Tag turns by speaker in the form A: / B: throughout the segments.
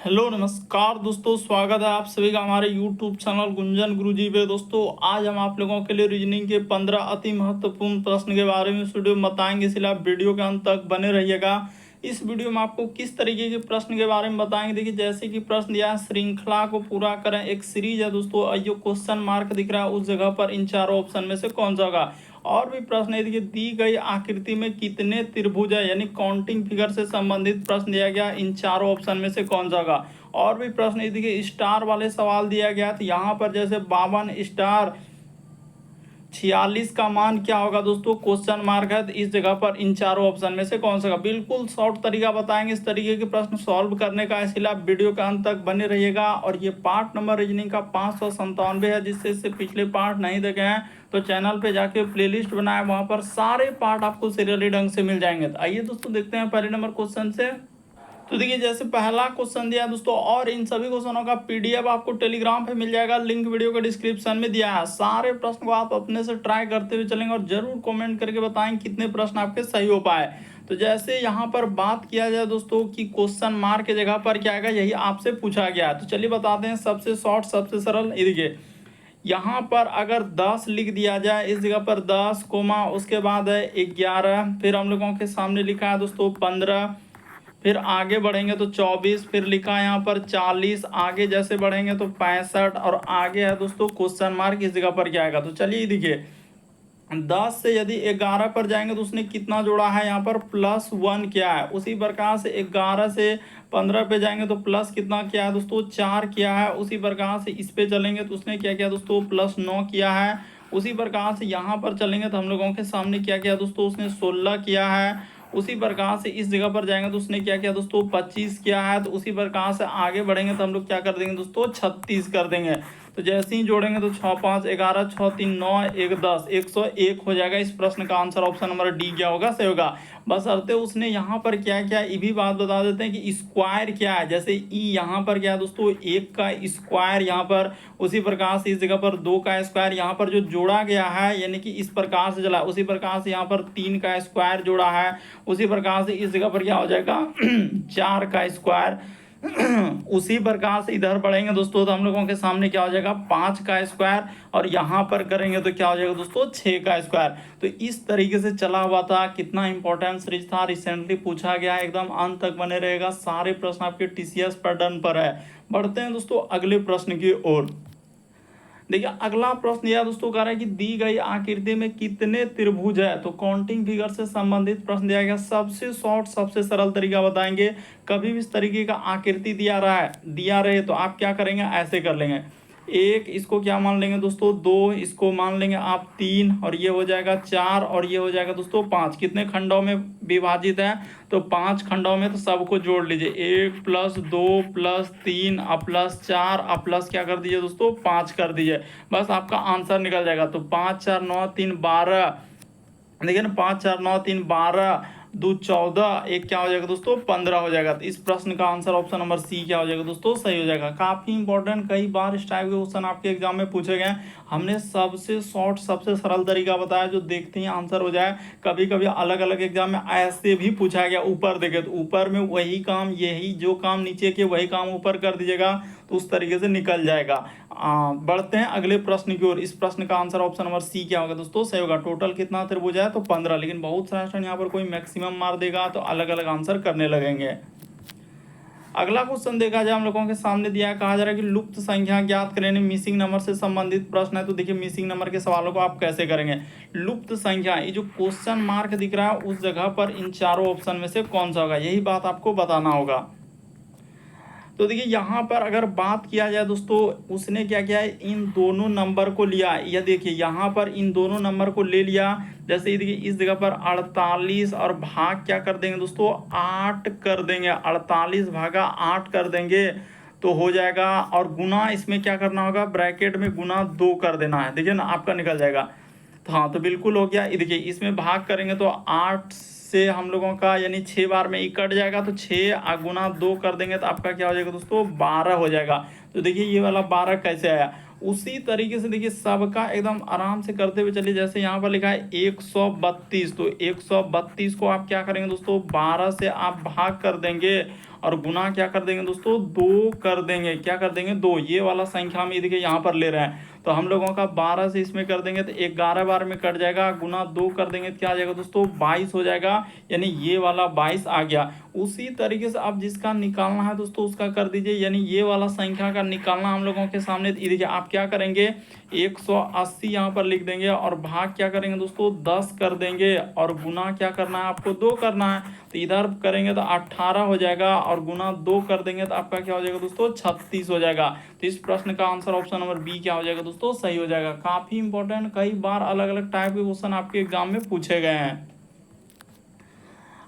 A: Hello नमस्कार दोस्तों, स्वागत है आप सभी का हमारे यूट्यूब चैनल गुंजन गुरुजी पे। दोस्तों आज हम आप लोगों के लिए रीजनिंग के 15 अति महत्वपूर्ण प्रश्न के बारे में इस वीडियो में बताएंगे, इसलिए आप वीडियो के अंत तक बने रहिएगा। इस वीडियो में आपको किस तरीके के प्रश्न के बारे में बताएंगे। देखिए जैसे कि प्रश्न दिया है, श्रृंखला को पूरा करें, एक सीरीज है दोस्तों, जो क्वेश्चन मार्क दिख रहा है उस जगह पर इन चारों ऑप्शन में से कौन सा होगा। और भी प्रश्न है, देखिए दी गई आकृति में कितने त्रिभुज है, यानी काउंटिंग फिगर से संबंधित प्रश्न दिया गया, इन चारों ऑप्शन में से कौन सा होगा। और भी प्रश्न है, देखिए स्टार वाले सवाल दिया गया था, यहाँ पर जैसे 52 स्टार 46 का मान क्या होगा दोस्तों, क्वेश्चन मार्क है, तो इस जगह पर इन चारों ऑप्शन में से कौन सा होगा। बिल्कुल शॉर्ट तरीका बताएंगे इस तरीके के प्रश्न सॉल्व करने का, इसलिए आप वीडियो के अंत तक बने रहिएगा। और ये पार्ट नंबर रीजनिंग का 597 है, जिससे इससे पिछले पार्ट नहीं देखे हैं तो चैनल पे जाके प्लेलिस्ट बनाए, वहां पर सारे पार्ट आपको सीरियली ढंग से मिल जाएंगे। तो आइए दोस्तों देखते हैं पहले नंबर क्वेश्चन से। तो देखिए जैसे पहला क्वेश्चन दिया दोस्तों, और इन सभी क्वेश्चनों का पीडीएफ आपको टेलीग्राम पे मिल जाएगा, लिंक वीडियो के डिस्क्रिप्शन में दिया है। सारे प्रश्न को आप अपने से ट्राई करते हुए चलेंगे और जरूर कमेंट करके बताएं कितने प्रश्न आपके सही हो पाए। तो जैसे यहाँ पर बात किया जाए दोस्तों कि क्वेश्चन मार्क की जगह पर क्या आएगा, यही आपसे पूछा गया है। तो चलिए बताते हैं, सबसे शॉर्ट सबसे सरल। ये देखिए यहाँ पर अगर 10 लिख दिया जाए, इस जगह पर 10 कोमा उसके बाद है 11, फिर हम लोगों के सामने लिखा है दोस्तों 15, फिर आगे बढ़ेंगे तो 24, फिर लिखा है यहाँ पर 40, आगे जैसे बढ़ेंगे तो 65, और आगे है दोस्तों क्वेश्चन मार्क, इस जगह पर क्या आएगा। तो चलिए देखिए 10 से यदि 11 पर जाएंगे तो उसने कितना जोड़ा है, यहाँ पर +1 किया है। उसी प्रकार से 11 से 15 पे जाएंगे तो प्लस कितना किया है दोस्तों, 4 किया है। उसी प्रकार से इस पे चलेंगे तो उसने क्या किया दोस्तों, +9 किया है। उसी प्रकार से यहाँ पर चलेंगे तो हम लोगों के सामने क्या किया दोस्तों, उसने 16 किया है। उसी प्रकार से इस जगह पर जाएंगे तो उसने क्या किया दोस्तों, 25 किया है। तो उसी प्रकार से आगे बढ़ेंगे तो हम लोग क्या कर देंगे दोस्तों, 36 कर देंगे। तो जैसे ही जोड़ेंगे तो 6 5 11, 6 3 9 1 10, 101 हो जाएगा। इस प्रश्न का आंसर ऑप्शन नंबर डी क्या होगा, सही होगा। बशर्ते उसने यहाँ पर क्या क्या, ये भी बात बता देते हैं कि स्क्वायर क्या है। जैसे ई यहाँ पर क्या है दोस्तों, 1 का स्क्वायर यहाँ पर, उसी प्रकार से इस जगह पर 2 का स्क्वायर यहाँ पर जो जोड़ा गया है, यानी कि इस प्रकार से चला। उसी प्रकार से यहाँ पर 3 का स्क्वायर जोड़ा है। उसी प्रकार से इस जगह पर क्या हो जाएगा 4 का स्क्वायर। उसी प्रकार से इधर बढ़ेंगे दोस्तों तो हम लोगों के सामने क्या हो जाएगा, 5 का स्क्वायर, और यहाँ पर करेंगे तो क्या हो जाएगा दोस्तों, 6 का स्क्वायर। तो इस तरीके से चला हुआ था। कितना इंपॉर्टेंट सीरीज था, रिसेंटली पूछा गया है, एकदम अंत तक बने रहेगा। सारे प्रश्न आपके टीसीएस पैटर्न पर है। बढ़ते हैं दोस्तों अगले प्रश्न की ओर। देखिए अगला प्रश्न यह दोस्तों कह रहा है कि दी गई आकृति में कितने त्रिभुज है। तो काउंटिंग फिगर से संबंधित प्रश्न दिया गया। सबसे शॉर्ट सबसे सरल तरीका बताएंगे। कभी भी इस तरीके का आकृति दिया रहे तो आप क्या करेंगे, ऐसे कर लेंगे। एक इसको क्या मान लेंगे दोस्तों, 2, इसको मान लेंगे आप 3, और ये हो जाएगा 4, और ये हो जाएगा दोस्तों 5। कितने खंडों में विभाजित है, तो 5 खंडों में। तो सबको जोड़ लीजिए, 1 + 2 + 3 +4 प्लस क्या कर दीजिए दोस्तों, 5 कर दीजिए। बस आपका आंसर निकल जाएगा। तो 5 4 9 3 12, देखिए ना, 5 4 9 3 12, 2 14, एक क्या हो जाएगा दोस्तों, 15 हो जाएगा। तो इस प्रश्न का आंसर ऑप्शन नंबर सी क्या हो जाएगा दोस्तों, सही हो जाएगा। काफी इंपॉर्टेंट, कई बार इस टाइप के क्वेश्चन आपके एग्जाम में पूछे गए। हमने सबसे शॉर्ट सबसे सरल तरीका बताया जो देखते ही आंसर हो जाए। कभी कभी अलग अलग एग्जाम में ऐसे भी पूछा गया, ऊपर देखे तो ऊपर में वही काम, यही जो काम नीचे के वही काम ऊपर कर दीजिएगा, तो उस तरीके से निकल जाएगा। बढ़ते हैं अगले प्रश्न की ओर। इस प्रश्न का आंसर ऑप्शन नंबर सी क्या होगा दोस्तों, सही होगा। टोटल कितना त्रिभुज है, तो 15। लेकिन बहुत सारा स्टूडेंट यहाँ पर कोई मैक्सिमम मार देगा तो अलग अलग आंसर करने लगेंगे। अगला क्वेश्चन देखा जाए, हम लोगों के सामने दिया है, कहा जा रहा है कि लुप्त संख्या ज्ञात करें। मिसिंग नंबर से संबंधित प्रश्न है। तो देखिए मिसिंग नंबर के सवालों को आप कैसे करेंगे। लुप्त संख्या, ये जो क्वेश्चन मार्क दिख रहा है उस जगह पर इन चारों ऑप्शन में से कौन सा होगा, यही बात आपको बताना होगा। तो देखिए यहाँ पर अगर बात किया जाए दोस्तों, उसने क्या किया है, इन दोनों नंबर को लिया। यह देखिए यहाँ पर इन दोनों नंबर को ले लिया। जैसे देखिए इस जगह पर 48 और भाग क्या कर देंगे दोस्तों, 8 कर देंगे। 48 भागा 8 कर देंगे तो हो जाएगा। और गुना इसमें क्या करना होगा, ब्रैकेट में गुना 2 कर देना है। देखिए ना, आपका निकल जाएगा। तो हाँ, तो बिल्कुल हो गया। देखिए इसमें भाग करेंगे तो 8 से हम लोगों का यानी 6 बार में ही कट जाएगा। तो 6 गुना 2 कर देंगे तो आपका क्या हो जाएगा दोस्तों, 12 हो जाएगा। तो देखिए ये वाला 12 कैसे आया। उसी तरीके से देखिए सबका एकदम आराम से करते हुए चलिए। जैसे यहाँ पर लिखा है 132, तो 132 को आप क्या करेंगे दोस्तों, 12 से आप भाग कर देंगे और गुना क्या कर देंगे दोस्तों, 2 कर देंगे। क्या कर देंगे, 2। ये वाला संख्या हम देखिए यहाँ पर ले रहे हैं, तो हम लोगों का 12 से इसमें कर देंगे तो 11 बार में कट जाएगा, गुना 2 कर देंगे तो क्या आ जाएगा दोस्तों, 22 हो जाएगा, यानी ये वाला 22 आ गया। उसी तरीके से अब जिसका निकालना है दोस्तों उसका कर दीजिए, यानी ये वाला संख्या का निकालना हम लोगों के सामने। देखिए आप क्या करेंगे, 180 यहाँ पर लिख देंगे और भाग क्या करेंगे दोस्तों, 10 कर देंगे, और गुना क्या करना है आपको, 2 करना है। तो इधर करेंगे तो 18 हो जाएगा, और गुना 2 कर देंगे तो आपका क्या हो जाएगा दोस्तों, 36 हो जाएगा। तो इस प्रश्न का आंसर ऑप्शन नंबर बी क्या हो जाएगा दोस्तों, सही हो जाएगा। काफी इंपॉर्टेंट, कई बार अलग अलग टाइप के क्वेश्चन आपके एग्जाम में पूछे गए हैं।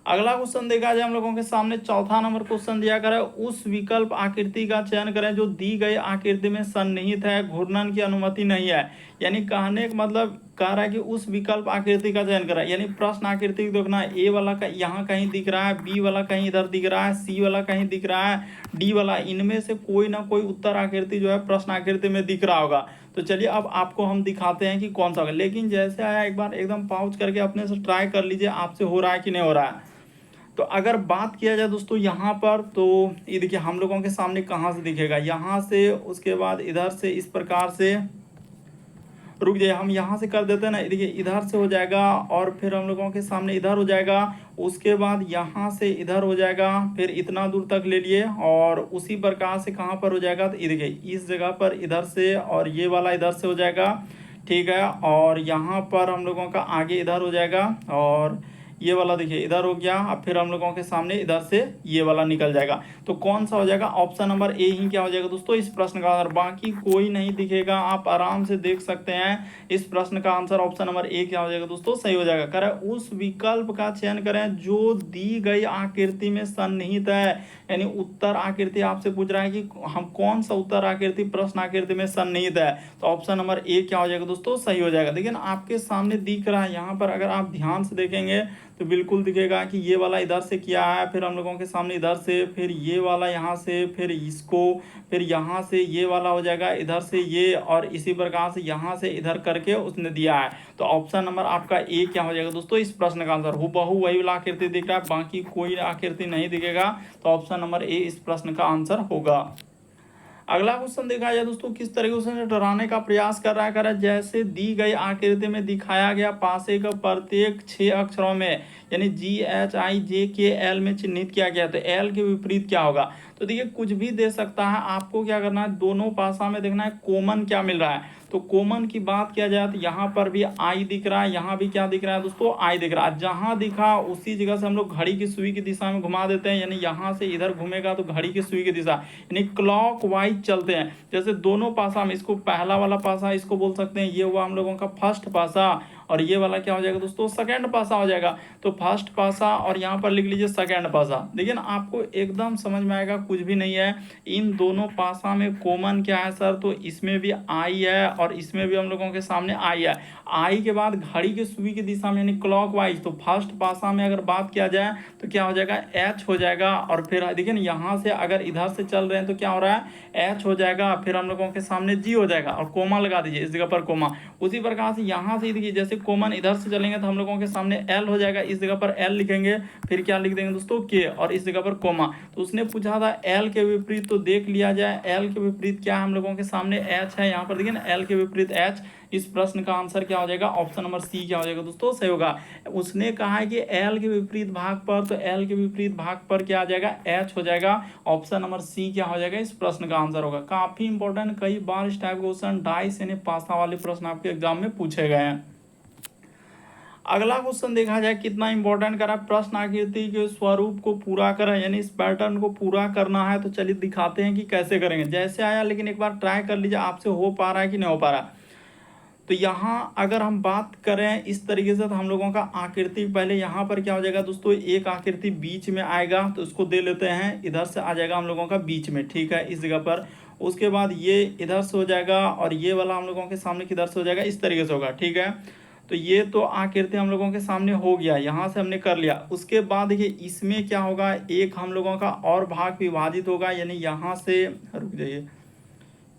A: अगला क्वेश्चन देखा जाए हम लोगों के सामने, चौथा नंबर क्वेश्चन दिया करें, उस विकल्प आकृति का चयन करें जो दी गई आकृति में सन्निहित है, घूर्णन की अनुमति नहीं है। यानी कहने का मतलब कह रहा है कि उस विकल्प आकृति का चयन करें, यानी प्रश्न आकृति देखना, ए वाला का यहाँ कहीं दिख रहा है, बी वाला कहीं इधर दिख रहा है, सी वाला कहीं दिख रहा है, डी वाला, इनमें से कोई ना कोई उत्तर आकृति जो है प्रश्न आकृति में दिख रहा होगा। तो चलिए अब आपको हम दिखाते हैं कि कौन सा होगा, लेकिन जैसे आया एक बार एकदम पॉज करके अपने से ट्राई कर लीजिए आपसे हो रहा है कि नहीं हो रहा है। तो अगर बात किया जाए दोस्तों यहाँ पर, तो ये देखिए हम लोगों के सामने कहाँ से दिखेगा, यहाँ से, उसके बाद इधर से, इस प्रकार से, रुक जाइए हम यहाँ से कर देते हैं ना, देखिए इधर से हो जाएगा, और फिर हम लोगों के सामने इधर हो जाएगा, उसके बाद यहाँ से इधर हो जाएगा, फिर इतना दूर तक ले लिए, और उसी प्रकार से कहाँ पर हो जाएगा, तो ये देखिए इस जगह पर इधर से, और ये वाला इधर से हो जाएगा, ठीक है, और यहाँ पर हम लोगों का आगे इधर हो जाएगा, और ये वाला देखिए इधर हो गया। अब फिर हम लोगों के सामने इधर से ये वाला निकल जाएगा। तो कौन सा हो जाएगा, ऑप्शन नंबर ए ही क्या हो जाएगा दोस्तों इस प्रश्न का आंसर। बाकी कोई नहीं दिखेगा, आप आराम से देख सकते हैं। इस प्रश्न का आंसर ऑप्शन नंबर ए क्या हो जाएगा दोस्तों, सही हो जाएगा। करें उस विकल्प का चयन करें जो दी गई आकृति में सन्निहित है, यानी उत्तर आकृति आपसे पूछ रहा है कि हम कौन सा उत्तर आकृति प्रश्न आकृति में सन्निहित है। तो ऑप्शन नंबर ए क्या हो जाएगा दोस्तों, सही हो जाएगा। देखिए आपके सामने दिख रहा है यहाँ पर, अगर आप ध्यान से देखेंगे तो बिल्कुल दिखेगा कि ये वाला इधर से किया है, फिर हम लोगों के सामने इधर से, फिर ये वाला यहाँ से, फिर इसको, फिर यहाँ से ये वाला हो जाएगा, इधर से ये, और इसी प्रकार से यहाँ से इधर करके उसने दिया है। तो ऑप्शन नंबर आपका ए क्या हो जाएगा दोस्तों इस प्रश्न का आंसर। हूबहू वही वाला आकृति दिख रहा है, बाकी कोई आकृति नहीं दिखेगा। तो ऑप्शन नंबर ए इस प्रश्न का आंसर होगा। अगला क्वेश्चन देखा जाए दोस्तों, किस तरीके से डराने का प्रयास कर रहा है। जैसे दी गई आकृति में दिखाया गया पासे का प्रत्येक 6 अक्षरों में, यानी GHIJKL में चिन्हित किया गया, तो एल के विपरीत क्या होगा। तो देखिए कुछ भी दे सकता है, आपको क्या करना है, दोनों पासा में देखना है कॉमन क्या मिल रहा है। तो कॉमन की बात किया जाए तो यहाँ पर भी आई दिख रहा है, यहाँ भी क्या दिख रहा है दोस्तों, आई दिख रहा है। जहाँ दिखा उसी जगह से हम लोग घड़ी की सुई की दिशा में घुमा देते हैं, यानी यहाँ से इधर घूमेगा तो घड़ी की सुई की दिशा, यानी क्लॉक वाइज चलते हैं। जैसे दोनों पासा में, इसको पहला वाला पासा इसको बोल सकते हैं, ये हुआ हम लोगों का फर्स्ट पासा, और ये वाला क्या हो जाएगा दोस्तों, सेकंड पासा हो जाएगा। तो फर्स्ट पासा और यहाँ पर लिख लीजिए सेकंड पासा। देखिए ना आपको एकदम समझ में आएगा, कुछ भी नहीं है। इन दोनों पासा में कॉमन क्या है सर, तो इसमें भी आई है और इसमें भी हम लोगों के सामने आई है। आई के बाद घड़ी की सुई की दिशा में, यानी क्लॉकवाइज। तो फर्स्ट पासा में अगर बात किया जाए तो क्या हो जाएगा, एच हो जाएगा। और फिर देखिए ना यहाँ से अगर इधर से चल रहे हैं तो क्या हो रहा है, एच हो जाएगा, फिर हम लोगों के सामने जी हो जाएगा, और कोमा लगा दीजिए इस जगह पर कोमा। उसी प्रकार से यहाँ से देखिए जैसे कॉमन इधर से चलेंगे तो हम लोगों के सामने एल हो जाएगा, इस जगह पर एल लिखेंगे, फिर क्या लिख देंगे दोस्तों, के, और इस जगह पर कोमा। तो उसने पूछा था एल के विपरीत, तो देख लिया जाए एल के विपरीत क्या है, हम लोगों के सामने एच है। यहाँ पर देखिए ना एल के विपरीत एच। इस प्रश्न का आंसर क्या हो जाएगा, ऑप्शन नंबर सी क्या हो जाएगा दोस्तों, सही होगा। उसने कहा है कि एल के विपरीत भाग पर, तो एल के विपरीत भाग पर क्या आ जाएगा, एच हो जाएगा। ऑप्शन नंबर सी क्या हो जाएगा, इस प्रश्न का आंसर होगा। काफी इंपॉर्टेंट, कई बार इस टाइप के क्वेश्चन डाइस यानी पासा वाले प्रश्न आपके एग्जाम में पूछे गए हैं। अगला क्वेश्चन देखा जाए कितना इंपॉर्टेंट करा, प्रश्न आकृति के स्वरूप को पूरा करें, यानी इस पैटर्न को पूरा करना है। तो चलिए दिखाते हैं कि कैसे करेंगे। जैसे आया, लेकिन एक बार ट्राई कर लीजिए आपसे हो पा रहा है कि नहीं हो पा रहा है। तो यहाँ अगर हम बात करें इस तरीके से, तो हम लोगों का आकृति पहले यहाँ पर क्या हो जाएगा दोस्तों, एक आकृति बीच में आएगा, तो उसको दे लेते हैं, इधर से आ जाएगा हम लोगों का बीच में, ठीक है, इस जगह पर। उसके बाद ये इधर से हो जाएगा, और ये वाला हम लोगों के सामने किधर से हो जाएगा, इस तरीके से होगा, ठीक है। तो ये तो आकृति हम लोगों के सामने हो गया, यहाँ से हमने कर लिया। उसके बाद देखिए इसमें क्या होगा, एक हम लोगों का और भाग विभाजित होगा, यानी यहाँ से, रुक जाइए,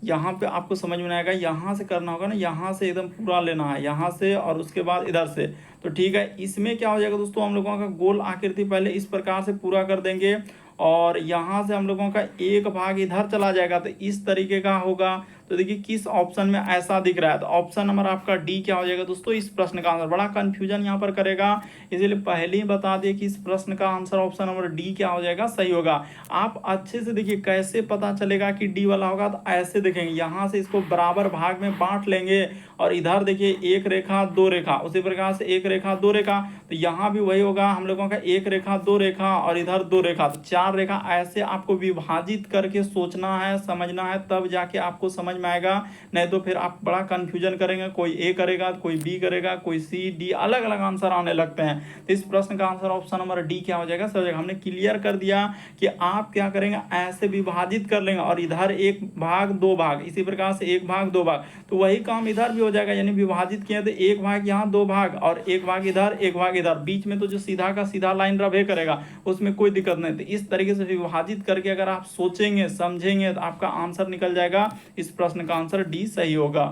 A: यहाँ पे आपको समझ में आएगा, यहाँ से करना होगा ना, यहाँ से एकदम पूरा लेना है, यहाँ से और उसके बाद इधर से। तो ठीक है, इसमें क्या हो जाएगा दोस्तों, हम लोगों का गोल आकृति पहले इस प्रकार से पूरा कर देंगे, और यहाँ से हम लोगों का एक भाग इधर चला जाएगा, तो इस तरीके का होगा। तो देखिए किस ऑप्शन में ऐसा दिख रहा है, तो ऑप्शन नंबर आपका डी क्या हो जाएगा दोस्तों इस प्रश्न का आंसर। बड़ा कंफ्यूजन यहाँ पर करेगा, इसीलिए पहले ही बता दिए कि इस प्रश्न का आंसर ऑप्शन नंबर डी क्या हो जाएगा, सही होगा। आप अच्छे से देखिए कैसे पता चलेगा कि डी वाला होगा, तो ऐसे देखेंगे, यहाँ से इसको बराबर भाग में बांट लेंगे और इधर देखिए एक रेखा दो रेखा, उसी प्रकार से एक रेखा दो रेखा, तो यहाँ भी वही होगा हम लोगों का, एक रेखा दो रेखा और इधर दो रेखा, तो चार रेखा। ऐसे आपको विभाजित करके सोचना है, समझना है, तब जाके आपको समझ में आएगा, नहीं तो फिर आप बड़ा कंफ्यूजन करेंगे, कोई ए करेगा, कोई बी करेगा, कोई सी डी, अलग अलग आंसर आने लगते हैं। तो इस प्रश्न का आंसर ऑप्शन नंबर डी क्या हो जाएगा, सही हो जाएगा। हमने क्लियर कर दिया कि आप क्या करेंगे, ऐसे विभाजित कर लेंगे और इधर एक भाग दो भाग, इसी प्रकार से एक भाग दो भाग, तो वही काम इधर भी हो जाएगा, यानी विभाजित किया तो एक भाग यहाँ दो भाग और एक भाग इधर एक भाग इधर, बीच में तो जो सीधा का सीधा लाइन रहे करेगा, उसमें कोई दिक्कत नहीं। तो इस तरीके से विभाजित करके अगर आप सोचेंगे समझेंगे तो आपका आंसर निकल जाएगा। इस प्रश्न का आंसर डी सही होगा।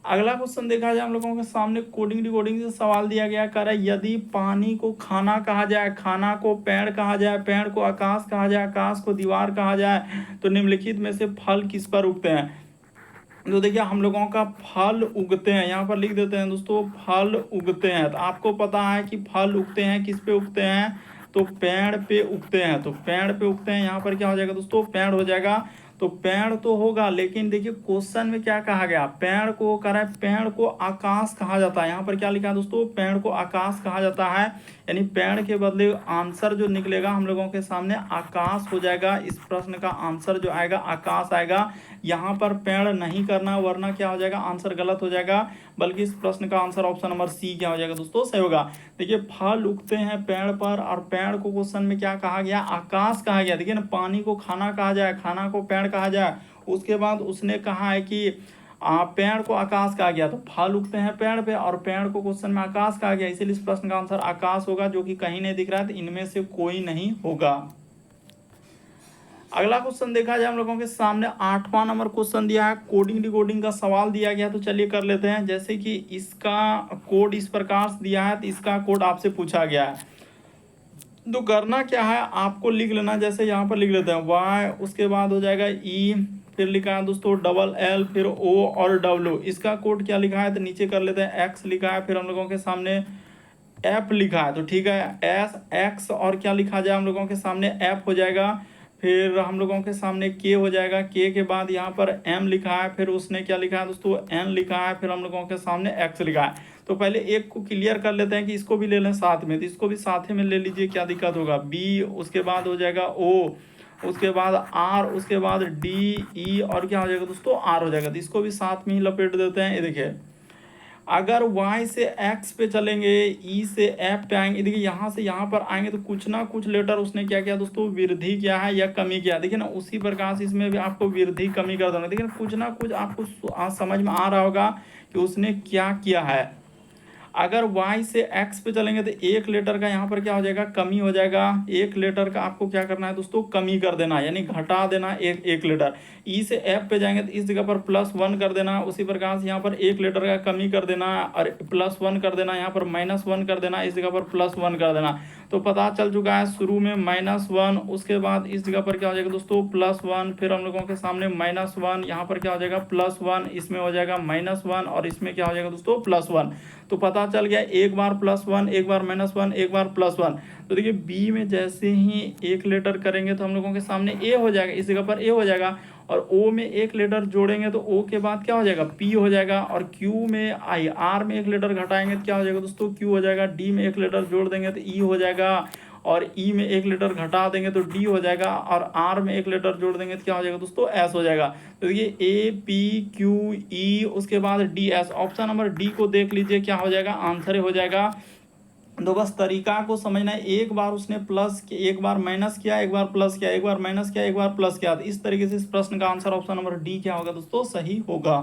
A: अगला क्वेश्चन देखा जाए हम लोगों के सामने, कोडिंग डिकोडिंग से सवाल दिया गया, कह रहा है यदि पानी को खाना कहा जाए, खाना को पेड़ कहा जाए, पेड़ को आकाश कहा जाए, आकाश को दीवार कहा जाए, तो निम्नलिखित में से फल किस पर उगते हैं। तो देखिए हम लोगों का फल उगते हैं, यहाँ पर लिख देते हैं दोस्तों, फल उगते हैं। तो आपको पता है कि फल उगते हैं किस पे उगते हैं, तो पेड़ पे उगते हैं। तो पेड़ पे उगते हैं, यहाँ पर क्या हो जाएगा दोस्तों, पेड़ हो जाएगा। तो पेड़ तो होगा, लेकिन देखिए क्वेश्चन में क्या कहा गया, पेड़ को कह रहा है पेड़ को आकाश कहा जाता है। यहाँ पर क्या लिखा है दोस्तों, पेड़ को आकाश कहा जाता है, यानी पेड़ के बदले आंसर जो निकलेगा हम लोगों के सामने आकाश हो जाएगा। इस प्रश्न का आंसर जो आएगा आकाश आएगा। यहाँ पर पेड़ नहीं करना, वरना क्या हो जाएगा, आंसर गलत हो जाएगा, बल्कि इस प्रश्न का आंसर ऑप्शन नंबर सी क्या हो जाएगा दोस्तों, सही होगा। देखिए फल उगते हैं पेड़ पर, और पेड़ को क्वेश्चन में क्या कहा गया, आकाश कहा गया। देखिए ना, पानी को खाना कहा जाए, खाना को पेड़ कहा जाए, उसके बाद उसने कहा है कि पेड़ को आकाश कहा गया, तो फल उगते हैं पेड़ पे और पेड़ को क्वेश्चन में आकाश कहा गया, इसीलिए इस प्रश्न का आंसर आकाश होगा, जो कि कहीं नहीं दिख रहा है, तो इनमें से कोई नहीं होगा। अगला क्वेश्चन देखा जाए हम लोगों के सामने, 8वां नंबर क्वेश्चन दिया है, कोडिंग डिकोडिंग का सवाल दिया गया, तो चलिए कर लेते हैं। जैसे कि इसका कोड इस प्रकार से दिया है, तो इसका कोड आपसे पूछा गया है, तो करना क्या है, आपको लिख लेना। जैसे यहाँ पर लिख लेते हैं वाई, उसके बाद हो जाएगा ई, फिर लिखा है दोस्तों डबल एल, फिर ओ और डब्ल्यू। इसका कोड क्या लिखा है, तो नीचे कर लेते हैं, एक्स लिखा है, फिर हम लोगों के सामने एफ लिखा है, तो ठीक है, एस एक्स और क्या लिखा जाए हम लोगों के सामने एफ हो जाएगा, फिर हम लोगों के सामने के हो जाएगा, के के बाद यहाँ पर एम लिखा है, फिर उसने क्या लिखा है दोस्तों, एन लिखा है, फिर हम लोगों के सामने एक्स लिखा है। तो पहले एक को क्लियर कर लेते हैं कि इसको भी ले लें साथ में, तो इसको भी साथ में ले लीजिए, क्या दिक्कत होगा, बी, उसके बाद हो जाएगा ओ, उसके बाद आर, उसके बाद डी, ई और क्या हो जाएगा दोस्तों, आर हो जाएगा। तो इसको भी साथ में ही लपेट देते हैं। ये देखिए, अगर y से x पे चलेंगे, e से f पे आएंगे, देखिए यहाँ से यहाँ पर आएंगे, तो कुछ ना कुछ लेटर उसने क्या किया दोस्तों, वृद्धि किया है या कमी किया। देखिए ना, उसी प्रकार से इसमें भी आपको वृद्धि कमी कर देना। देखिए कुछ ना कुछ आपको समझ में आ रहा होगा कि उसने क्या किया है। अगर y से x पे चलेंगे तो एक लेटर का यहाँ पर क्या हो जाएगा, कमी हो जाएगा। एक लेटर का आपको क्या करना है दोस्तों, कमी कर देना, यानी घटा देना एक लेटर। ई से एफ पे जाएंगे तो इस जगह पर +1 कर देना, उसी प्रकार से यहाँ पर एक लेटर का कमी कर देना और +1 कर देना, यहाँ पर -1 कर देना, इस जगह पर +1 कर देना। तो पता चल चुका है, शुरू में -1, उसके बाद इस जगह पर क्या हो जाएगा दोस्तों, +1, फिर हम लोगों के सामने -1, यहाँ पर क्या हो जाएगा +1, इसमें हो जाएगा -1 और इसमें क्या हो जाएगा दोस्तों, +1। तो पता चल गया, एक बार +1, एक बार -1, एक बार +1। तो देखिए बी में जैसे ही एक लेटर करेंगे तो हम लोगों के सामने ए हो जाएगा, इस जगह पर ए हो जाएगा, और ओ में एक लेटर जोड़ेंगे तो ओ के बाद क्या हो जाएगा, पी हो जाएगा, और क्यू में आई, आर में एक लेटर घटाएंगे तो क्या हो जाएगा दोस्तों, क्यू हो जाएगा, डी में एक लेटर जोड़ देंगे तो ई हो जाएगा, और ई में एक लेटर घटा देंगे तो डी हो जाएगा, और आर में एक लेटर जोड़ देंगे तो क्या हो जाएगा दोस्तों, एस हो जाएगा। तो देखिए ए पी क्यू ई, उसके बाद D S, option number D को देख लीजिए क्या हो जाएगा, आंसर हो जाएगा। तो बस तरीका को समझना है, एक बार उसने प्लस, एक बार माइनस किया, एक बार प्लस किया, एक बार माइनस किया, एक बार प्लस किया, तो इस तरीके से इस प्रश्न का आंसर ऑप्शन नंबर डी क्या होगा दोस्तों, सही होगा।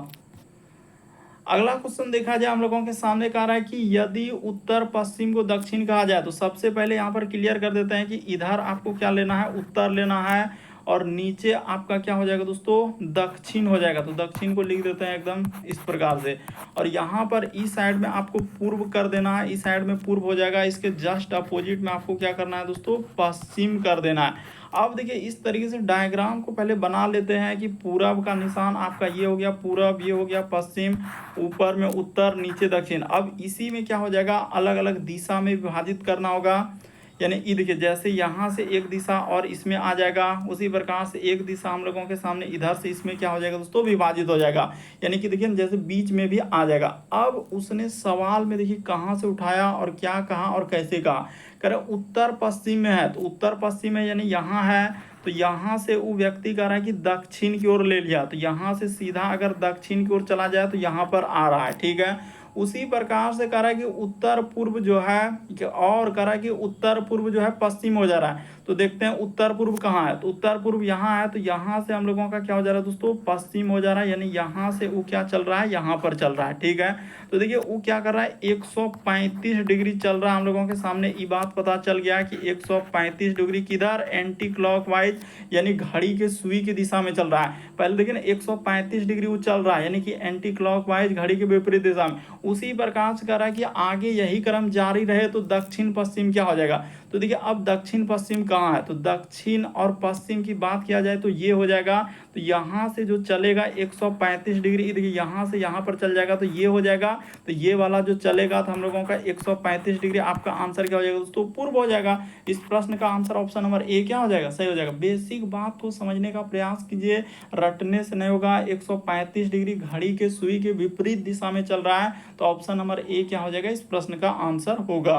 A: अगला क्वेश्चन देखा जाए हम लोगों के सामने, कह रहा है कि यदि उत्तर पश्चिम को दक्षिण कहा जाए, तो सबसे पहले यहाँ पर क्लियर कर देते हैं कि इधर आपको क्या लेना है, उत्तर लेना है, और नीचे आपका क्या हो जाएगा दोस्तों, दक्षिण हो जाएगा। तो दक्षिण को लिख देते हैं एकदम इस प्रकार से। और यहाँ पर इस साइड में आपको पूर्व कर देना है, इस साइड में पूर्व हो जाएगा। इसके जस्ट अपोजिट में आपको क्या करना है दोस्तों, पश्चिम कर देना है। अब देखिए इस तरीके से डायग्राम को पहले बना लेते हैं कि पूरब का निशान आपका ये हो गया पूरब, ये हो गया पश्चिम, ऊपर में उत्तर, नीचे दक्षिण। अब इसी में क्या हो जाएगा, अलग अलग दिशा में विभाजित करना होगा। यानी ये देखिए जैसे यहाँ से एक दिशा और इसमें आ जाएगा, उसी प्रकार से एक दिशा हम लोगों के सामने इधर से इसमें क्या हो जाएगा दोस्तों, विभाजित हो जाएगा। यानी कि देखिए जैसे बीच में भी आ जाएगा। अब उसने सवाल में देखिए कहाँ से उठाया और क्या कहा और कैसे कहा। कह रहे उत्तर पश्चिम में है, तो उत्तर पश्चिम में यानी यहाँ है, तो यहाँ से वो व्यक्ति कह रहा है कि दक्षिण की ओर ले लिया। तो यहाँ से सीधा अगर दक्षिण की ओर चला जाए तो यहाँ पर आ रहा है, ठीक है। उसी प्रकार से कह रहा है कि उत्तर पूर्व जो है, और कह रहा है कि उत्तर पूर्व जो है पश्चिम हो जा रहा है। तो देखते हैं उत्तर पूर्व कहाँ है, तो उत्तर पूर्व यहाँ है। तो यहाँ से हम लोगों का क्या हो जा रहा है दोस्तों, पश्चिम हो जा रहा है। यानी यहाँ से वो क्या चल रहा है, यहाँ पर चल रहा है, ठीक है। तो देखिए वो क्या कर रहा है, 135 डिग्री चल रहा है हम लोगों के सामने। ये बात पता चल गया कि 135 डिग्री किधर, एंटी क्लॉकवाइज यानी घड़ी के सुई की दिशा में चल रहा है। पहले देखिए ना 135 डिग्री वो चल रहा है, यानी कि एंटी क्लॉकवाइज घड़ी के विपरीत दिशा में। उसी प्रकार से कह रहा है कि आगे यही क्रम जारी रहे तो दक्षिण पश्चिम क्या हो जाएगा। तो देखिए अब दक्षिण पश्चिम कहाँ है, तो दक्षिण और पश्चिम की बात किया जाए तो ये हो जाएगा। तो यहाँ से जो चलेगा 135 डिग्री, देखिए यहाँ से यहाँ पर चल जाएगा तो ये हो जाएगा। तो ये वाला जो चलेगा तो हम लोगों का 135 डिग्री, आपका आंसर क्या हो जाएगा दोस्तों, पूर्व हो जाएगा। इस प्रश्न का आंसर ऑप्शन नंबर ए क्या हो जाएगा, सही हो जाएगा। बेसिक बात को समझने का प्रयास कीजिए, रटने से नहीं होगा। 135 डिग्री घड़ी के सुई के विपरीत दिशा में चल रहा है, तो ऑप्शन नंबर ए क्या हो जाएगा, इस प्रश्न का आंसर होगा।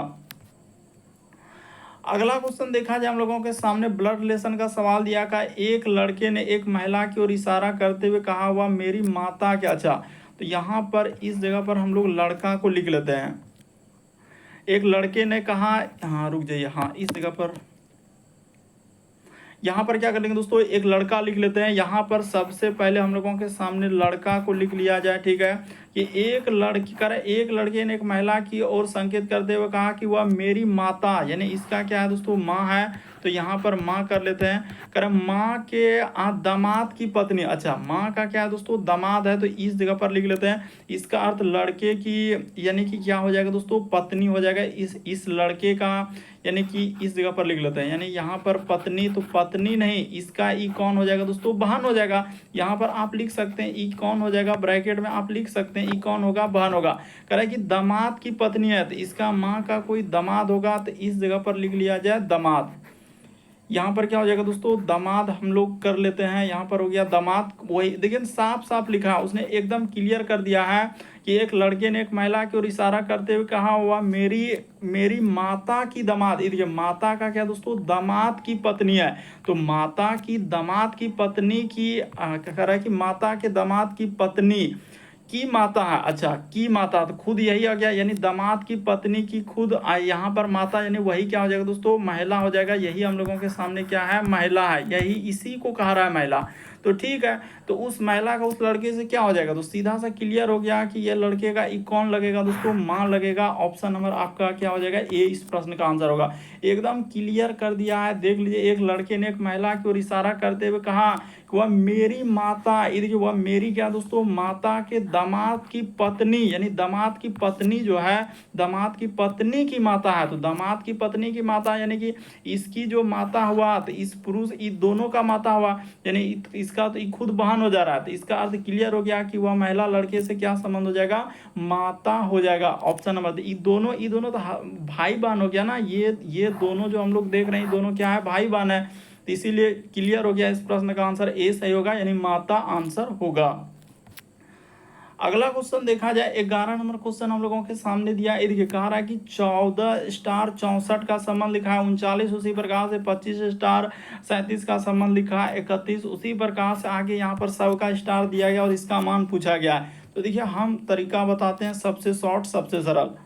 A: अगला क्वेश्चन देखा जाए हम लोगों के सामने, ब्लड रिलेशन का सवाल दिया का एक लड़के ने एक महिला की ओर इशारा करते हुए कहा हुआ मेरी माता क्या। अच्छा, तो यहाँ पर इस जगह पर हम लोग लड़का को लिख लेते हैं। एक लड़के ने कहा, हाँ रुक जाइए, हाँ इस जगह पर यहाँ पर क्या करेंगे दोस्तों, एक लड़का लिख लेते हैं। यहाँ पर सबसे पहले हम लोगों के सामने लड़का को लिख लिया जाए, ठीक है। कि एक लड़की करे, एक लड़के ने एक महिला की ओर संकेत करते हुए कहा कि वह मेरी माता, यानी इसका क्या है दोस्तों, माँ है। तो यहाँ पर माँ कर लेते हैं। करे माँ के दामाद की पत्नी। अच्छा, माँ का क्या है दोस्तों, दामाद है, तो इस जगह पर लिख लेते हैं। इसका अर्थ लड़के की, यानी कि क्या हो जाएगा दोस्तों, पत्नी हो जाएगा। इस लड़के का, यानी कि इस जगह पर लिख लेते हैं। यानी यहाँ पर पत्नी, तो पत्नी नहीं, इसका ई कौन हो जाएगा दोस्तों, बहन हो जाएगा। यहाँ पर आप लिख सकते हैं ई कौन हो जाएगा, ब्रैकेट में आप लिख सकते हैं ई कौन होगा, बहन होगा। कह रहा है कि दामाद की पत्नी है, तो इसका माँ का कोई दामाद होगा, तो इस जगह पर लिख लिया जाए दामाद। यहाँ पर क्या हो जाएगा दोस्तों, दामाद हम लोग कर लेते हैं। यहाँ पर हो गया दामाद। वही देखिए साफ साफ लिखा है उसने, एकदम क्लियर कर दिया है कि एक लड़के ने एक महिला की ओर इशारा करते हुए कहा हुआ मेरी माता की दामाद। देखिए माता का क्या दोस्तों, दामाद की पत्नी है। तो माता की दामाद की पत्नी की कह रहा है कि माता के दामाद की पत्नी की माता है। अच्छा, की माता, तो खुद यही आ गया, यानी दामाद की पत्नी की खुद यहाँ पर माता, यानी वही क्या हो जाएगा दोस्तों, महिला हो जाएगा। यही हम लोगों के सामने क्या है, महिला है। यही इसी को कहा रहा है महिला। तो ठीक है, तो उस महिला का उस लड़के से क्या हो जाएगा, तो सीधा सा क्लियर हो गया कि ये लड़के का कौन लगेगा दोस्तों, माँ लगेगा। ऑप्शन नंबर आपका क्या हो जाएगा, ए इस प्रश्न का आंसर होगा। एकदम क्लियर कर दिया है। देख लीजिए, एक लड़के ने एक महिला की ओर इशारा करते हुए कहा कि वह मेरी माता, ये देखिए वह मेरी क्या दोस्तों, माता के दामाद की पत्नी, यानी दामाद की पत्नी जो है, दामाद की पत्नी की माता है। तो दामाद की पत्नी की माता, यानी कि इसकी जो माता हुआ, तो इस पुरुष इन दोनों का माता हुआ, यानी इसका तो खुद बहन हो जा रहा है। तो इसका अर्थ क्लियर हो गया कि वह महिला लड़के से क्या संबंध हो जाएगा, माता हो जाएगा। ऑप्शन नंबर ये दोनों तो भाई बहन हो गया ना। ये दोनों जो हम लोग देख रहे हैं, दोनों क्या है, भाई बहन है। तो इसीलिए क्लियर हो गया, इस प्रश्न का आंसर ए सही होगा, यानी माता आंसर होगा। अगला क्वेश्चन देखा जाए, 11 नंबर क्वेश्चन हम लोगों के सामने दिया है। देखिए कह रहा है कि 14 स्टार 64 का संबंध लिखा है, 39 उसी प्रकार से 25 स्टार 37 का संबंध लिखा है, 31 उसी प्रकार से आगे यहाँ पर 100 का स्टार दिया गया और इसका मान पूछा गया है। तो देखिए हम तरीका बताते हैं, सबसे शॉर्ट सबसे सरल।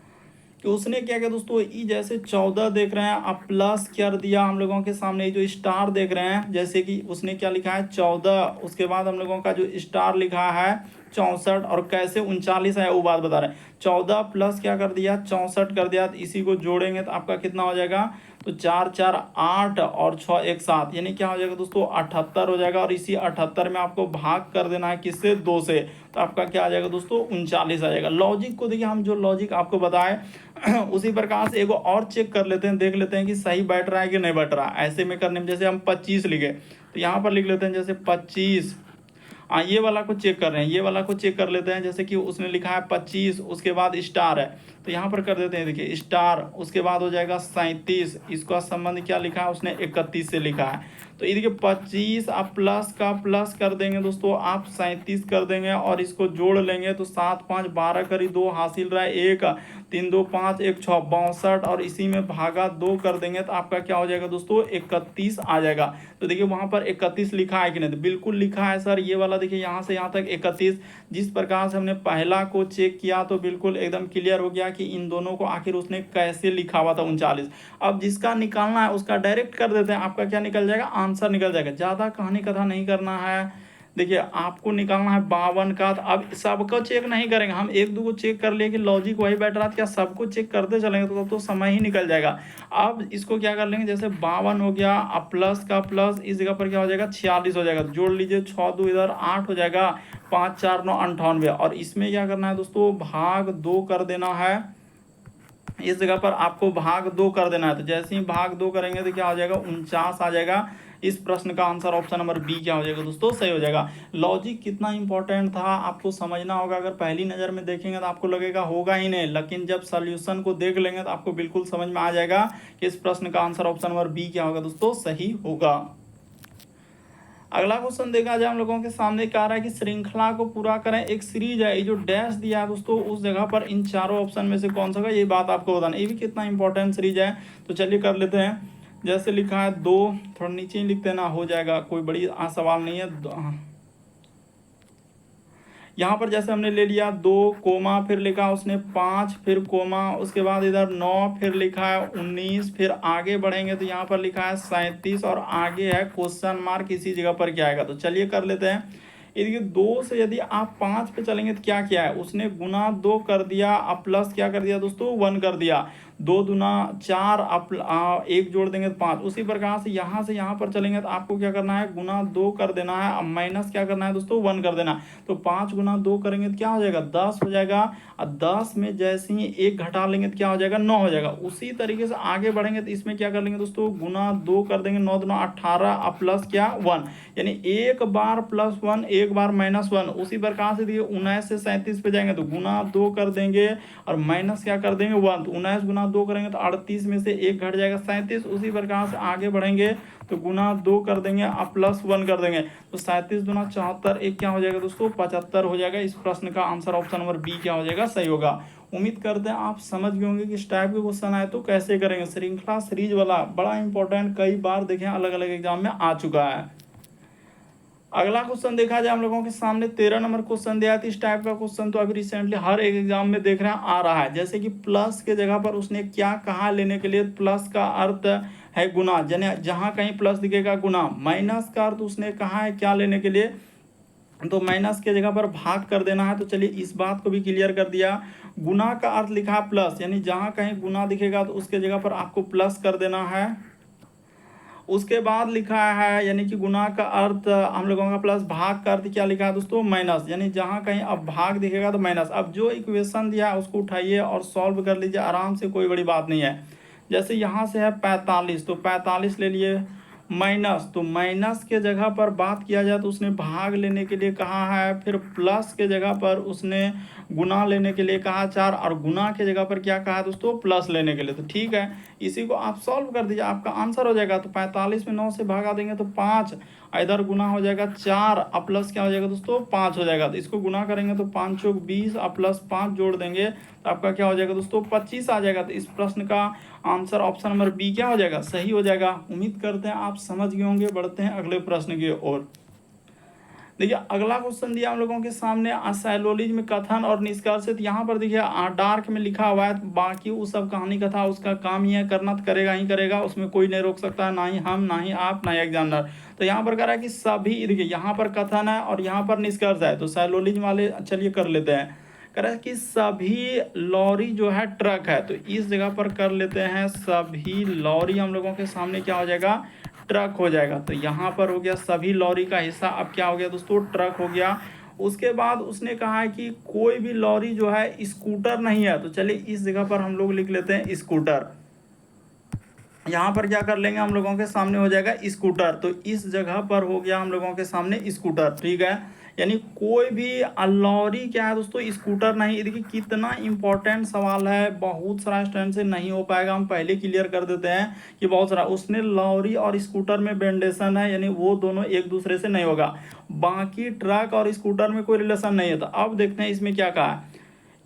A: कि उसने क्या किया दोस्तों, ये जैसे 14 देख रहे हैं, अब प्लस कर दिया हम लोगों के सामने। ये जो स्टार देख रहे हैं, जैसे कि उसने क्या लिखा है 14, उसके बाद हम लोगों का जो स्टार लिखा है 64, और कैसे 39 है वो बात बता रहे हैं। 14 प्लस क्या कर दिया 64 कर दिया, तो इसी को जोड़ेंगे तो आपका कितना हो जाएगा, तो 4 4 8 और 6 1 7, यानी क्या हो जाएगा दोस्तों 78 हो जाएगा। और इसी 78 में आपको भाग कर देना है किससे, 2 से, तो आपका क्या आ जाएगा दोस्तों 39 आ जाएगा। लॉजिक को देखिए, हम जो लॉजिक आपको बताए उसी प्रकार से एगो और चेक कर लेते हैं, देख लेते हैं कि सही बैठ रहा है कि नहीं बैठ रहा है। ऐसे में करने में जैसे हम 25 लिखे तो यहाँ पर लिख लेते हैं जैसे 25। ये वाला को चेक कर रहे हैं, ये वाला को चेक कर लेते हैं, जैसे कि उसने लिखा है 25, उसके बाद स्टार है, तो यहाँ पर कर देते हैं, देखिए स्टार, उसके बाद हो जाएगा 37, इसका संबंध क्या लिखा है उसने 31 से लिखा है। तो ये देखिए 25 आप प्लस का प्लस कर देंगे दोस्तों, आप 37 कर देंगे और इसको जोड़ लेंगे तो 7 5 12 करी 2 हासिल रहा है 1, 3 2 5 1 6 62, और इसी में भागा 2 कर देंगे तो आपका क्या हो जाएगा दोस्तों 31 आ जाएगा। तो देखिए वहाँ पर 31 लिखा है कि नहीं, तो बिल्कुल लिखा है सर। ये वाला देखिए यहाँ से यहाँ तक 31, जिस प्रकार से हमने पहला को चेक किया तो बिल्कुल एकदम क्लियर हो गया कि इन दोनों को आखिर उसने कैसे लिखा हुआ था 39। अब जिसका निकालना है उसका डायरेक्ट कर देते हैं, आपका क्या निकल जाएगा, आंसर निकल जाएगा। ज़्यादा कहानी कथा नहीं करना है। देखिए आपको निकालना है 52 का, तो अब सबको चेक नहीं करेंगे हम, एक दो को चेक कर लिए कि लॉजिक वही बैठ रहा था, क्या सबको चेक करते चलेंगे तो समय ही निकल जाएगा। अब इसको क्या कर लेंगे, जैसे 52 हो गया, अब प्लस का प्लस इस जगह पर क्या हो जाएगा 46 हो जाएगा, जोड़ लीजिए 6 2 इधर 8 हो जाएगा, 5 4 9 98, और इसमें क्या करना है दोस्तों भाग 2 कर देना है। इस जगह पर आपको भाग 2 कर देना है, तो जैसे ही भाग 2 करेंगे तो क्या हो जाएगा 49 आ जाएगा। इस प्रश्न का आंसर ऑप्शन नंबर बी क्या हो जाएगा दोस्तों, सही हो जाएगा। लॉजिक कितना इंपॉर्टेंट था आपको समझना होगा। अगर पहली नज़र में देखेंगे तो आपको लगेगा होगा ही नहीं, लेकिन जब सॉल्यूशन को देख लेंगे तो आपको बिल्कुल समझ में आ जाएगा कि इस प्रश्न का आंसर ऑप्शन नंबर बी क्या होगा दोस्तों, सही होगा। अगला क्वेश्चन देखा जाए हम लोगों के सामने क्या आ रहा है कि श्रृंखला को पूरा करें, एक सीरीज है, ये जो डैश दिया है दोस्तों उस जगह पर इन चारों ऑप्शन में से कौन सा होगा, ये बात आपको बताना। ये भी कितना इंपॉर्टेंट सीरीज है, तो चलिए कर लेते हैं। जैसे लिखा है 2, थोड़ा नीचे ही लिखते हैं ना, हो जाएगा, कोई बड़ी सवाल नहीं है। यहाँ पर जैसे हमने ले लिया 2 कोमा, फिर लिखा उसने 5, फिर कोमा, उसके बाद इधर 9, फिर लिखा है 19, फिर आगे बढ़ेंगे तो यहाँ पर लिखा है 37 और आगे है क्वेश्चन मार्क, इसी जगह पर क्या आएगा। तो चलिए कर लेते हैं। देखिए 2 से यदि आप 5 पे चलेंगे तो क्या किया है उसने, गुना 2 कर दिया, अब प्लस क्या कर दिया दोस्तों 1 कर दिया, 2 दूना 4, अब 1 जोड़ देंगे तो 5। उसी प्रकार से यहाँ पर चलेंगे तो आपको क्या करना है, गुना 2 कर देना है, अब माइनस क्या करना है दोस्तों 1 कर देना। तो 5 गुना 2 करेंगे तो क्या हो जाएगा 10 हो जाएगा, और 10 में जैसे ही 1 घटा लेंगे तो क्या हो जाएगा 9 हो जाएगा। उसी तरीके से आगे बढ़ेंगे तो इसमें क्या कर लेंगे दोस्तों, गुना 2 कर देंगे, 9 दूना 18, अब प्लस क्या 1, यानी एक बार प्लस 1 एक बार माइनस 1। उसी प्रकार से देखिए 19 से 37 पे जाएंगे तो गुना 2 कर देंगे और माइनस क्या कर देंगे 1, तो 19 गुना 2 करेंगे तो 38 में से 1 घट जाएगा 37। उसी प्रकार से आगे बढ़ेंगे तो गुना 2 कर देंगे और प्लस 1 कर देंगे, तो 37 दूना 74, एक क्या हो जाएगा दोस्तों 75 हो जाएगा। इस प्रश्न का आंसर ऑप्शन नंबर बी क्या हो जाएगा, सही होगा। उम्मीद करते हैं आप समझ गए होंगे कि इस टाइप के क्वेश्चन आए तो कैसे करेंगे। श्रृंखला सीरीज वाला बड़ा इंपॉर्टेंट, कई बार देखें अलग अलग एग्जाम में आ चुका है। अगला क्वेश्चन देखा जाए हम लोगों के सामने 13 नंबर क्वेश्चन दिया है। इस टाइप का क्वेश्चन तो अभी रिसेंटली हर एक एग्जाम में देख रहे हैं आ रहा है। जैसे कि प्लस के जगह पर उसने क्या कहा लेने के लिए, प्लस का अर्थ है गुना, यानी जहां कहीं प्लस दिखेगा गुना। माइनस का अर्थ उसने कहा है क्या लेने के लिए, तो माइनस के जगह पर भाग कर देना है। तो चलिए इस बात को भी क्लियर कर दिया। गुना का अर्थ लिखा प्लस, यानी जहां कहीं गुना दिखेगा तो उसके जगह पर आपको प्लस कर देना है। उसके बाद लिखा है यानी कि गुना का अर्थ हम लोगों का प्लस, भाग का अर्थ क्या लिखा है दोस्तों माइनस, यानी जहां कहीं अब भाग दिखेगा तो माइनस। अब जो इक्वेशन दिया है उसको उठाइए और सॉल्व कर लीजिए आराम से, कोई बड़ी बात नहीं है। जैसे यहाँ से है 45, तो 45 ले लिए, माइनस, तो माइनस के जगह पर बात किया जाए तो उसने भाग लेने के लिए कहा है, फिर प्लस के जगह पर उसने गुना लेने के लिए कहा 4, और गुना के जगह पर क्या कहा दोस्तों प्लस लेने के लिए। तो ठीक है, इसी को आप सॉल्व कर दीजिए, आपका आंसर हो जाएगा। तो 45 में 9 से भागा देंगे तो 5, इधर गुना हो जाएगा 4, अब प्लस क्या हो जाएगा दोस्तों 5 हो जाएगा। तो इसको गुना करेंगे तो 5 चौक 20, अब प्लस 5 जोड़ देंगे तो आपका क्या हो जाएगा दोस्तों 25 आ जाएगा। तो इस प्रश्न का आंसर ऑप्शन नंबर बी क्या हो जाएगा, सही हो जाएगा। उम्मीद करते हैं आप समझ गए होंगे। बढ़ते हैं अगले प्रश्न की ओर। देखिए अगला क्वेश्चन दिया हम लोगों के सामने, साइलोलिज्म कथन और निष्कर्षित। यहाँ पर देखिए डार्क में लिखा हुआ है, बाकी वो सब कहानी कथा उसका काम ही है, करना तो करेगा ही करेगा, उसमें कोई नहीं रोक सकता, ना ही हम, ना ही आप, ना ही एग्जामिनर। तो यहाँ पर कह रहा है कि सभी, देखिए यहाँ पर कथन है और यहाँ पर निष्कर्ष है, तो साइलोलिज्म वाले चलिए कर लेते हैं। कह रहा है कि सभी लॉरी जो है ट्रक है, तो इस जगह पर कर लेते हैं सभी लॉरी हम लोगों के सामने क्या हो जाएगा, ट्रक हो जाएगा। तो यहाँ पर हो गया सभी लॉरी का हिस्सा, अब क्या हो गया दोस्तों, ट्रक हो गया। उसके बाद उसने कहा है कि कोई भी लॉरी जो है स्कूटर नहीं है, तो चलिए इस जगह पर हम लोग लिख लेते हैं स्कूटर। यहाँ पर क्या कर लेंगे, हम लोगों के सामने हो जाएगा स्कूटर, तो इस जगह पर हो गया हम लोगों के सामने स्कूटर, ठीक है। यानी कोई भी लॉरी क्या है दोस्तों, स्कूटर नहीं। देखिए कितना इंपॉर्टेंट सवाल है, बहुत सारा स्टूडेंट से नहीं हो पाएगा, हम पहले क्लियर कर देते हैं कि बहुत सारा उसने लॉरी और स्कूटर में वेरिएशन है, यानी वो दोनों एक दूसरे से नहीं होगा। बाकी ट्रक और स्कूटर में कोई रिलेशन नहीं है। तो अब देखते हैं इसमें क्या कहा है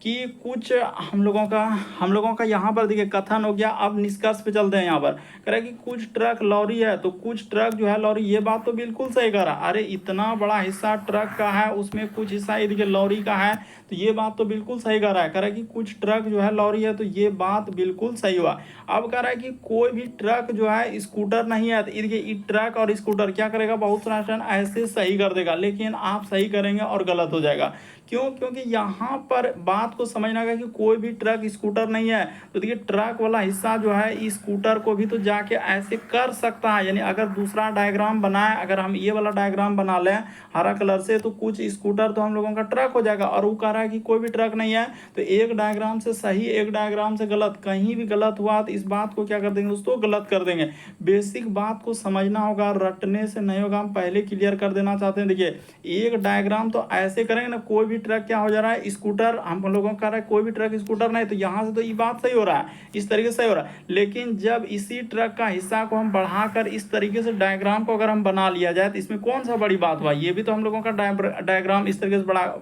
A: कि कुछ हम लोगों का यहाँ पर देखिए कथन हो गया। अब निष्कर्ष पे चलते हैं। यहाँ पर कह रहा है कि कुछ ट्रक लॉरी है, तो कुछ ट्रक जो है लॉरी, ये बात तो बिल्कुल सही कह रहा है। अरे इतना बड़ा हिस्सा ट्रक का है, उसमें कुछ हिस्सा ये देखिए लॉरी का है, तो ये बात तो बिल्कुल सही कह रहा है। कह रहा है कि कुछ ट्रक जो है लॉरी है, तो ये बात बिल्कुल सही हुआ। अब कह रहा है कि कोई भी ट्रक जो है स्कूटर नहीं है, तो ये देखिए ट्रक और स्कूटर क्या करेगा, बहुत सारा स्टूडेंट ऐसे सही कर देगा, लेकिन आप सही करेंगे और गलत हो जाएगा। क्यों? क्योंकि यहाँ पर बात को समझना है कि कोई भी ट्रक स्कूटर नहीं है, तो देखिए ट्रक वाला हिस्सा जो है स्कूटर को भी तो जाके ऐसे कर सकता है। यानी अगर दूसरा डायग्राम बनाए, अगर हम ये वाला डायग्राम बना लें हरा कलर से, तो कुछ स्कूटर तो हम लोगों का ट्रक हो जाएगा। और वो कह रहा है कि कोई भी ट्रक नहीं है, तो एक डायग्राम से सही, एक डायग्राम से गलत, कहीं भी गलत हुआ तो इस बात को क्या कर देंगे दोस्तों, गलत कर देंगे। बेसिक बात को समझना होगा, रटने से नहीं होगा, हम पहले क्लियर कर देना चाहते हैं। देखिए एक डायग्राम तो ऐसे करेंगे ना, कोई भी ट्रक क्या हो जा रहा है, स्कूटर, हम लोगों का कह रहा है कोई भी ट्रक स्कूटर नहीं, तो यहाँ से तो ये बात सही हो रहा है, इस तरीके से सही हो रहा है। लेकिन जब इसी ट्रक का हिस्सा को हम बढ़ाकर इस तरीके से डायग्राम को अगर हम बना लिया जाए, तो इसमें कौन सा बड़ी बात हुआ, ये भी तो हम लोगों का डायग्राम इस तरीके से बड़ा,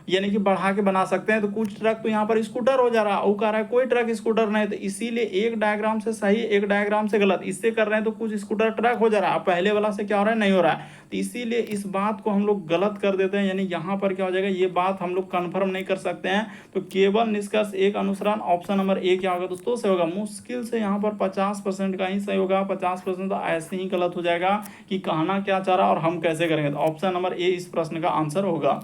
A: यानी कि बढ़ा के बना सकते हैं। तो कुछ ट्रक तो यहाँ पर स्कूटर हो जा रहा है, वो कह रहा है कोई ट्रक स्कूटर नहीं, तो इसीलिए एक डायग्राम से सही, एक डायग्राम से गलत, इससे कर रहे हैं तो कुछ स्कूटर ट्रक हो जा रहा है, पहले वाला से क्या हो रहा है, नहीं हो रहा है। तो इसीलिए इस बात को हम लोग गलत कर देते हैं, यानी यहाँ पर क्या हो जाएगा, ये बात हम लोग कन्फर्म नहीं कर सकते हैं। तो केवल निष्कर्ष एक अनुसरण, ऑप्शन नंबर ए क्या होगा दोस्तों, सही होगा। मुश्किल से यहाँ पर 50% का ही सही होगा, 50% तो ऐसे ही गलत हो जाएगा कि कहना क्या चाह रहा और हम कैसे करेंगे। तो ऑप्शन नंबर ए इस प्रश्न का आंसर होगा।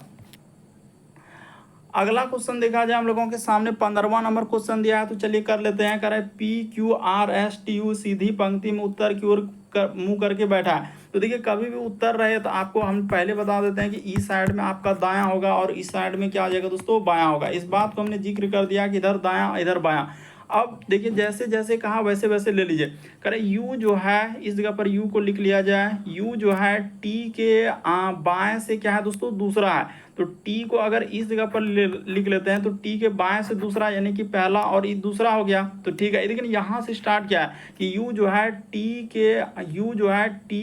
A: अगला क्वेश्चन देखा जाए हम लोगों के सामने 15वां नंबर क्वेश्चन दिया है, तो चलिए कर लेते हैं। कह रहा है PQRSTU सीधी पंक्ति में उत्तर की ओर मुंह करके बैठा है। तो देखिए कभी भी उत्तर रहे तो आपको हम पहले बता देते हैं कि इस साइड में आपका दायां होगा और इस साइड में क्या आ जाएगा दोस्तों, बायां होगा। इस बात को हमने जिक्र कर दिया कि इधर दायां इधर बायां। अब देखिए जैसे जैसे कहा वैसे वैसे ले लीजिए। करें यू जो है, इस जगह पर यू को लिख लिया जाए। यू जो है टी के बाएं से क्या है दोस्तों, दूसरा है। तो टी को अगर इस जगह पर लिख लेते हैं, तो टी के बाएं से दूसरा, यानी कि पहला और ये दूसरा हो गया। तो ठीक है, लेकिन यहाँ से स्टार्ट क्या है कि यू जो है टी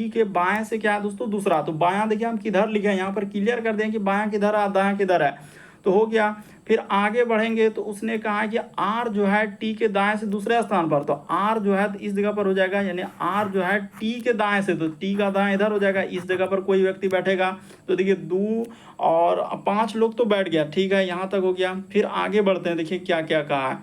A: के बाएं से क्या है दोस्तों, दूसरा। तो बायां देखिए हम किधर लिखे हैं, यहाँ पर क्लियर कर दें कि बायां किधर है, दायां किधर है, तो हो गया। फिर आगे बढ़ेंगे तो उसने कहा कि आर जो है टी के दाएं से दूसरे स्थान पर, तो आर जो है तो इस जगह पर हो जाएगा, यानी आर जो है टी के दाएं से, तो टी का दाएं इधर हो जाएगा, इस जगह पर कोई व्यक्ति बैठेगा। तो देखिए 2 और 5 लोग तो बैठ गया, ठीक है, यहाँ तक हो गया। फिर आगे बढ़ते हैं, देखिए क्या क्या कहा है।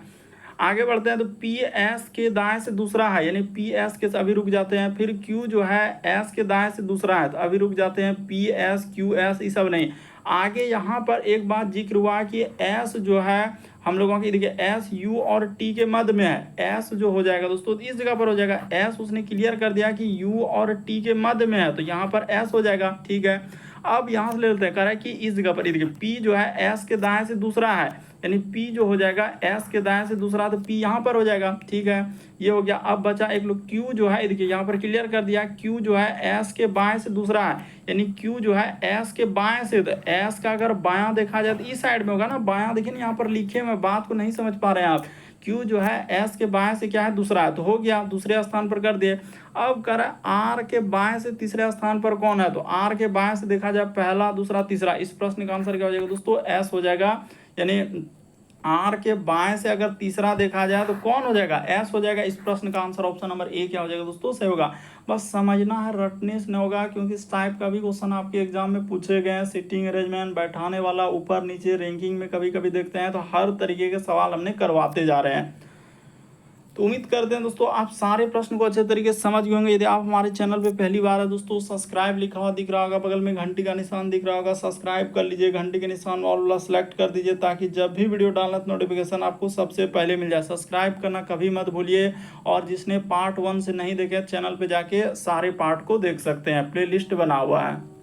A: आगे बढ़ते हैं तो पी एस के दाएं से दूसरा है, यानी पी एस के से अभी रुक जाते हैं। फिर क्यू जो है एस के दाएं से दूसरा है, तो अभी रुक जाते हैं। पी एस क्यू एस ये सब नहीं। आगे यहाँ पर एक बात जिक्र हुआ कि एस जो है हम लोगों की, देखिए एस यू और टी के मध्य में है। एस जो हो जाएगा दोस्तों इस जगह पर हो जाएगा, एस उसने क्लियर कर दिया कि यू और टी के मध्य में है, तो यहाँ पर एस हो जाएगा, ठीक है। अब यहाँ से ले लेते हैं, कह रहा है कि इस जगह पर देखिए पी जो है एस के दाएं से दूसरा है, यानी P जो हो जाएगा S के दाएं से दूसरा, तो P यहाँ पर हो जाएगा, ठीक है, ये हो गया। अब बचा एक लोग Q जो है, देखिए यहाँ पर क्लियर कर दिया, Q जो है S के बाएं से दूसरा है, यानी Q जो है S के बाएं से, तो S का अगर बायां देखा जाए तो इस साइड में होगा ना, बायां देखिए यहाँ पर लिखे में बात को नहीं समझ पा रहे हैं आप। Q जो है S के बाएं से क्या है, दूसरा है, तो हो गया, दूसरे स्थान पर कर दिए। अब कर R के बाएं से तीसरे स्थान पर कौन है, तो R के बाएं से देखा जाए पहला दूसरा तीसरा, इस प्रश्न का आंसर क्या हो जाएगा दोस्तों, S हो जाएगा। यानी आर के बाएं से अगर तीसरा देखा जाए तो कौन हो जाएगा, एस हो जाएगा। इस प्रश्न का आंसर ऑप्शन नंबर ए क्या हो जाएगा दोस्तों, सही होगा। बस समझना है, रटने से नहीं होगा, क्योंकि इस टाइप का भी क्वेश्चन आपके एग्जाम में पूछे गए हैं। सिटिंग अरेंजमेंट, बैठाने वाला, ऊपर नीचे, रैंकिंग में कभी कभी देखते हैं, तो हर तरीके के सवाल हमने करवाते जा रहे हैं। तो उम्मीद करते हैं दोस्तों आप सारे प्रश्न को अच्छे तरीके से समझ गए होंगे। यदि आप हमारे चैनल पे पहली बार है दोस्तों, सब्सक्राइब लिखा हुआ दिख रहा होगा, बगल में घंटी का निशान दिख रहा होगा, सब्सक्राइब कर लीजिए, घंटी के निशान वाला सेलेक्ट कर दीजिए ताकि जब भी वीडियो डालना तो नोटिफिकेशन आपको सबसे पहले मिल जाए। सब्सक्राइब करना कभी मत भूलिए। और जिसने पार्ट 1 से नहीं देखे चैनल पर जाके सारे पार्ट को देख सकते हैं, प्ले लिस्ट बना हुआ है।